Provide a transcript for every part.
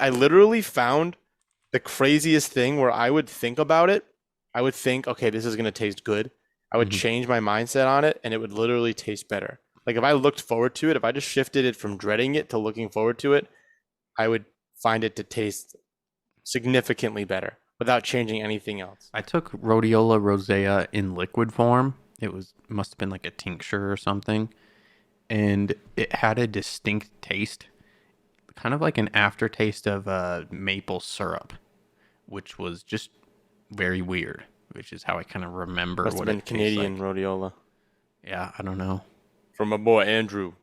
I literally found the craziest thing where I would think about it. I would think, okay, this is gonna taste good. I would Hmm. change my mindset on it, and it would literally taste better. Like if I looked forward to it, if I just shifted it from dreading it to looking forward to it, I would find it to taste significantly better without changing anything else. I took rhodiola rosea in liquid form. Must have been like a tincture or something, and it had a distinct taste, kind of like an aftertaste of maple syrup, which was just very weird. Which is how I kind of remember Must have what been it tastes Canadian like. rhodiola Yeah, I don't know. from my boy Andrew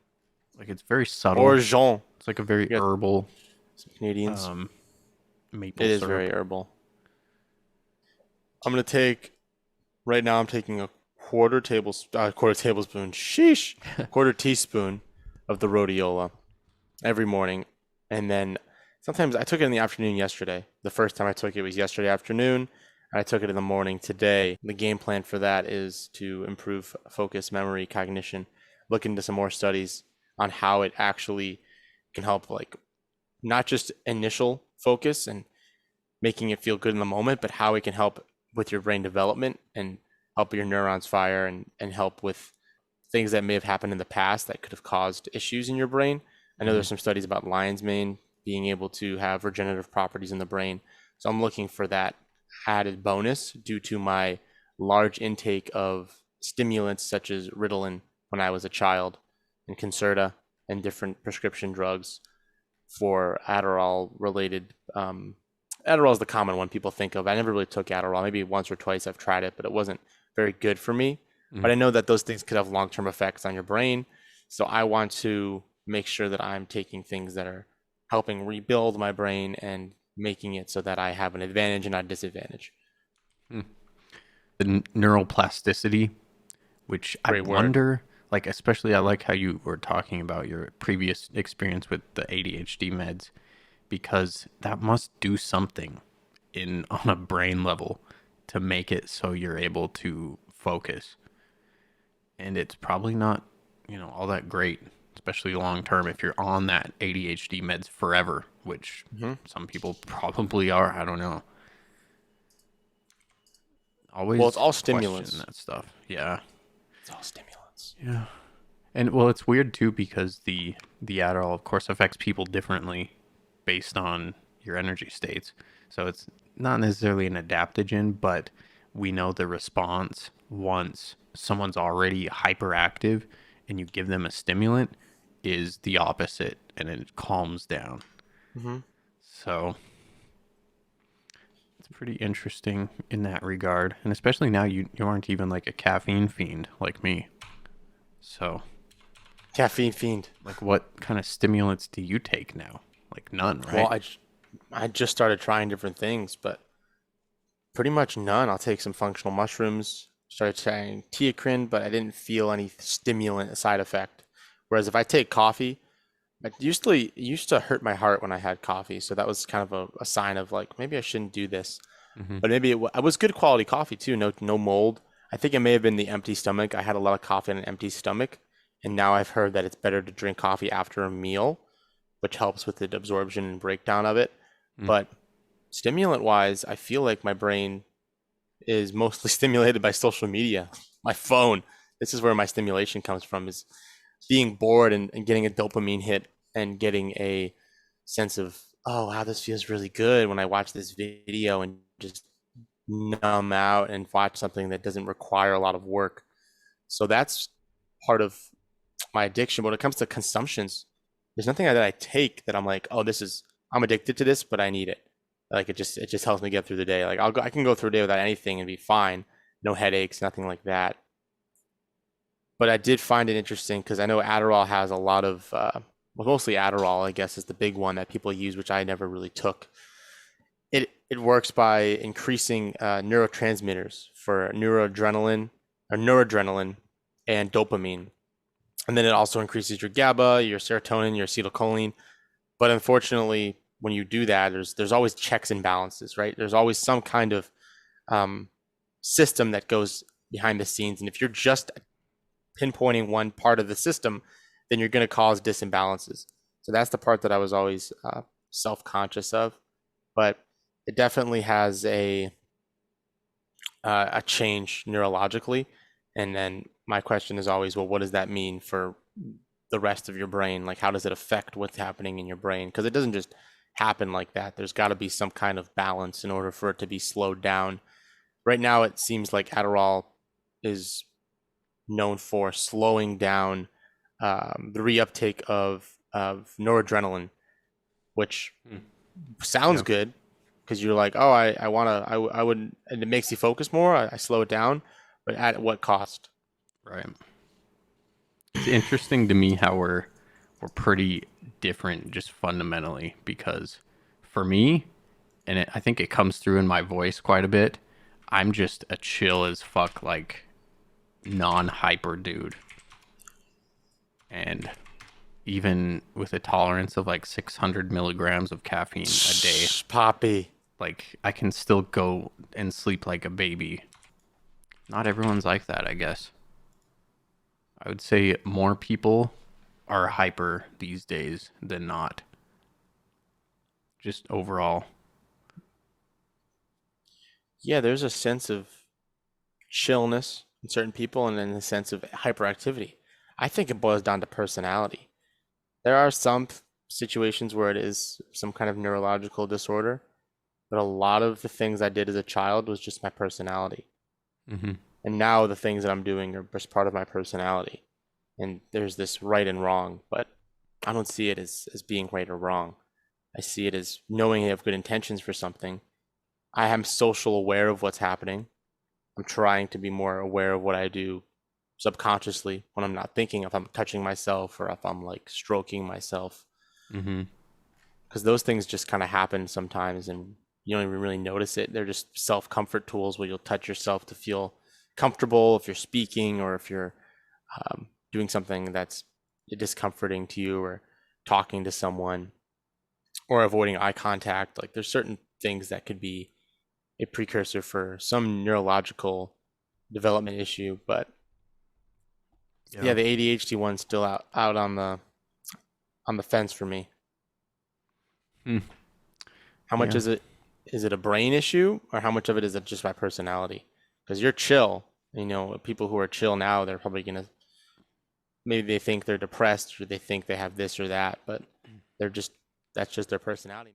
Like it's very subtle. or Jean. It's like a very You got herbal some Canadians. um, maple It is very syrup. herbal. I'm gonna take right now. I'm taking a quarter tablespoon. Sheesh, quarter teaspoon of the rhodiola every morning, and then sometimes I took it in the afternoon yesterday. The first time I took it was yesterday afternoon, and I took it in the morning today. The game plan for that is to improve focus, memory, cognition. Look into some more studies on how it actually can help, like not just initial focus and making it feel good in the moment, but how it can help with your brain development and help your neurons fire and help with things that may have happened in the past that could have caused issues in your brain. I know Hmm. there's some studies about lion's mane being able to have regenerative properties in the brain. So I'm looking for that added bonus due to my large intake of stimulants such as Ritalin when I was a child and Concerta and different prescription drugs for Adderall related. Adderall is the common one people think of. I never really took Adderall. Maybe once or twice I've tried it, but it wasn't very good for me. Hmm. But I know that those things could have long-term effects on your brain. So I want to make sure that I'm taking things that are helping rebuild my brain and making it so that I have an advantage and not a disadvantage. The neuroplasticity, which I Great word. wonder, like, especially I like how you were talking about your previous experience with the ADHD meds, because that must do something in on a brain level to make it so you're able to focus. And it's probably not, all that great, especially long term if you're on that ADHD meds forever, which Hmm. some people probably are. I don't know. Well, it's Always all question stimulants. that stuff. Yeah. It's all stimulants. Yeah. And well, it's weird too because the Adderall, of course, affects people differently based on your energy states. So it's not necessarily an adaptogen, but we know the response once someone's already hyperactive and you give them a stimulant is the opposite, and it calms down. Hmm. So it's pretty interesting in that regard, and especially now you aren't even like a caffeine fiend like me. So Caffeine fiend. like, what kind of stimulants do you take now? Like none, Well, right? I just started trying different things, but pretty much none. I'll take some functional mushrooms. Started trying teocrine, but I didn't feel any stimulant side effect. Whereas if I take coffee, it used to hurt my heart when I had coffee, so that was kind of a sign of like maybe I shouldn't do this. Hmm. But maybe it was good quality coffee too, no mold. I think it may have been the empty stomach. I had a lot of coffee on an empty stomach, and now I've heard that it's better to drink coffee after a meal, which helps with the absorption and breakdown of it. Mm. But stimulant wise, I feel like my brain is mostly stimulated by social media, my phone. This is where my stimulation comes from, is being bored and getting a dopamine hit and getting a sense of, oh, wow, this feels really good when I watch this video and just numb out and watch something that doesn't require a lot of work. So that's part of my addiction. When it comes to consumptions, there's nothing that I take that I'm like, oh, I'm addicted to this, but I need it. Like it just helps me get through the day. Like I can go through a day without anything and be fine. No headaches, nothing like that. But I did find it interesting because I know Adderall has a lot of, well, mostly Adderall, I guess, is the big one that people use, which I never really took. It works by increasing neurotransmitters for noradrenaline and dopamine, and then it also increases your GABA, your serotonin, your acetylcholine. But unfortunately, when you do that, there's always checks and balances, right? There's always some kind of um, system that goes behind the scenes, and if you're just pinpointing one part of the system, then you're going to cause disimbalances. So that's the part that I was always self-conscious of, but it definitely has a change neurologically. And then my question is always, well, what does that mean for the rest of your brain? Like, how does it affect what's happening in your brain? Because it doesn't just happen like that. There's got to be some kind of balance in order for it to be slowed down. Right now, it seems like Adderall is known for slowing down the reuptake of noradrenaline, which Hmm. sounds Yeah. good because you're like, oh, I want to, I would, and it makes you focus more. I slow it down, but at what cost? Right. It's interesting to me how we're pretty different just fundamentally because for me, and I think it comes through in my voice quite a bit, I'm just a chill as fuck, like non-hyper dude. And even with a tolerance of like 600 milligrams of caffeine a day, Shh, Poppy. like I can still go and sleep like a baby. Not everyone's like that, I guess. I would say more people are hyper these days than not. Just overall. Yeah, there's a sense of chillness in certain people and then a sense of hyperactivity. I think it boils down to personality. There are some situations where it is some kind of neurological disorder, but a lot of the things I did as a child was just my personality. Hmm. And now the things that I'm doing are just part of my personality. And there's this right and wrong, but I don't see it as being right or wrong. I see it as knowing you have good intentions for something. I am social aware of what's happening. I'm trying to be more aware of what I do subconsciously when I'm not thinking, if I'm touching myself or if I'm like stroking myself, Hmm. because those things just kind of happen sometimes and you don't even really notice it. They're just self-comfort tools where you'll touch yourself to feel comfortable if you're speaking or if you're doing something that's discomforting to you or talking to someone or avoiding eye contact. Like there's certain things that could be a precursor for some neurological development issue, but yeah, Yeah. the ADHD one's still out on the fence for me. Hmm. How much Yeah. is it? Is it a brain issue, or how much of it is it just my personality? Because you're chill. You know, people who are chill now, they're probably gonna maybe they think they're depressed or they think they have this or that, but they're just that's just their personality.